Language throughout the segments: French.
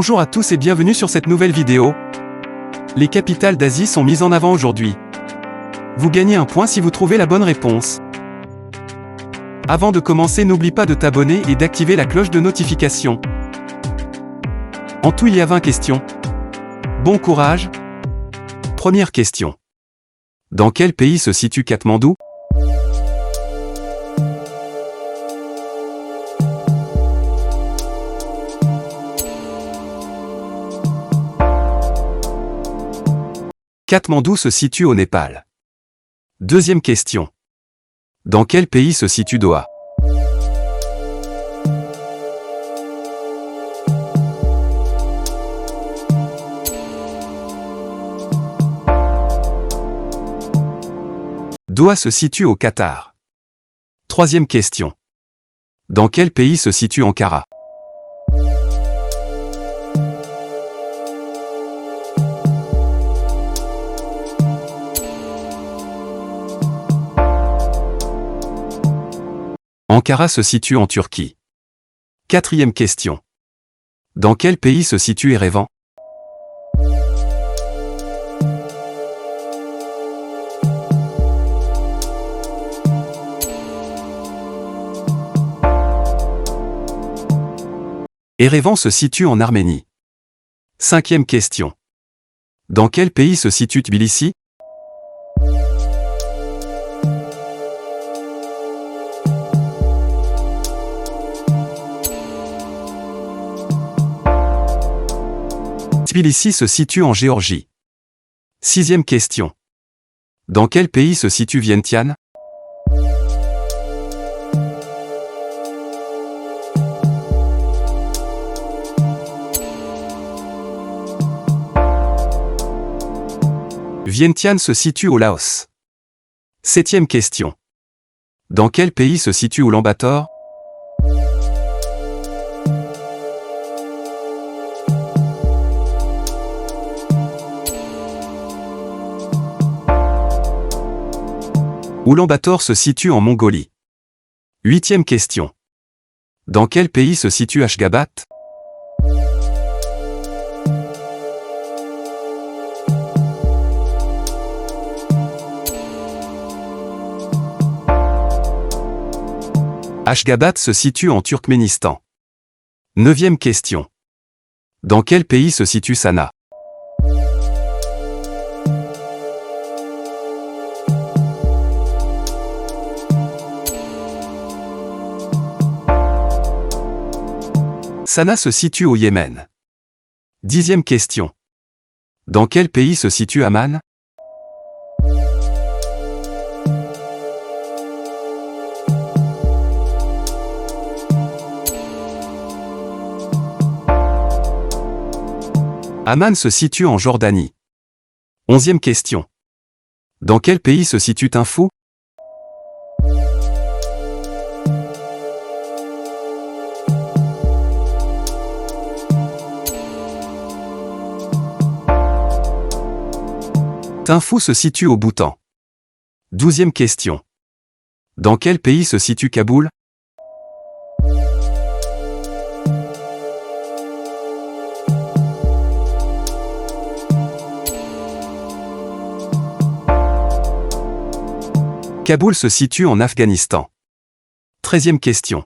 Bonjour à tous et bienvenue sur cette nouvelle vidéo. Les capitales d'Asie sont mises en avant aujourd'hui. Vous gagnez un point si vous trouvez la bonne réponse. Avant de commencer, n'oublie pas de t'abonner et d'activer la cloche de notification. En tout, il y a 20 questions. Bon courage. Première question. Dans quel pays se situe Katmandou ? Katmandou se situe au Népal. Deuxième question. Dans quel pays se situe Doha ? Doha se situe au Qatar. Troisième question. Dans quel pays se situe Ankara ? Ankara se situe en Turquie. Quatrième question. Dans quel pays se situe Erevan ? Erevan se situe en Arménie. Cinquième question. Dans quel pays se situe Tbilissi ? Tbilissi se situe en Géorgie. Sixième question. Dans quel pays se situe Vientiane ? Vientiane se situe au Laos. Septième question. Dans quel pays se situe Oulan-Bator ? Oulan-Bator se situe en Mongolie. Huitième question. Dans quel pays se situe Ashgabat ? Ashgabat se situe en Turkménistan. Neuvième question. Dans quel pays se situe Sanaa ? Sanaa se situe au Yémen. Dixième question. Dans quel pays se situe Amman ? Amman se situe en Jordanie. Onzième question. Dans quel pays se situe Tinfoug ? Tinfoug se situe au Bhoutan. Douzième question. Dans quel pays se situe Kaboul ? Kaboul se situe en Afghanistan. Treizième question.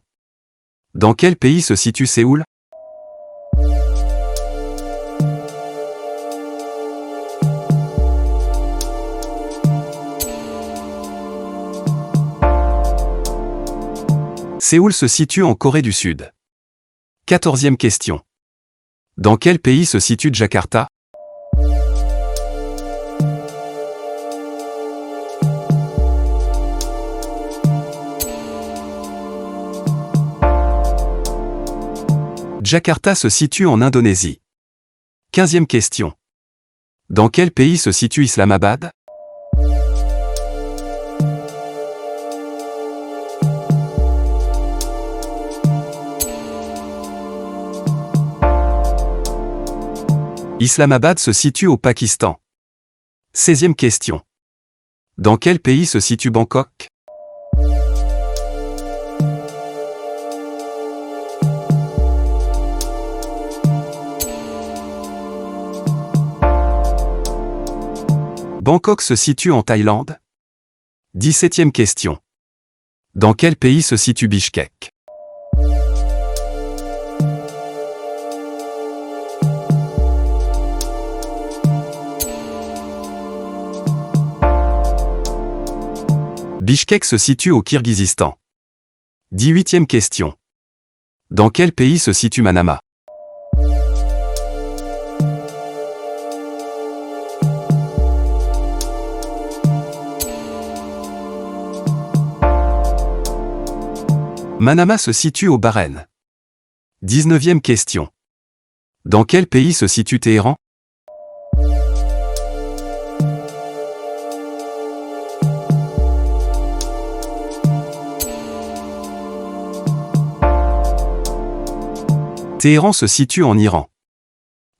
Dans quel pays se situe Séoul ? Séoul se situe en Corée du Sud. Quatorzième question. Dans quel pays se situe Jakarta ? Jakarta se situe en Indonésie. Quinzième question. Dans quel pays se situe Islamabad ? Islamabad se situe au Pakistan. 16e question. Dans quel pays se situe Bangkok ? Bangkok se situe en Thaïlande? 17e question. Dans quel pays se situe Bichkek? Bichkek se situe au Kirghizistan. 18e question. Dans quel pays se situe Manama? Manama se situe au Bahreïn. 19e question. Dans quel pays se situe Téhéran? Téhéran se situe en Iran.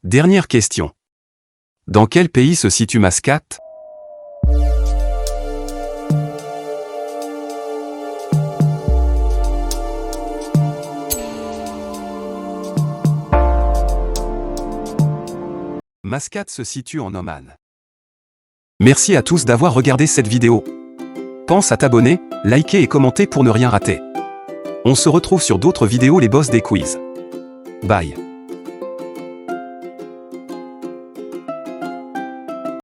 Dernière question. Dans quel pays se situe Mascate? Mascate se situe en Oman. Merci à tous d'avoir regardé cette vidéo. Pense à t'abonner, liker et commenter pour ne rien rater. On se retrouve sur d'autres vidéos les boss des quiz. Bye.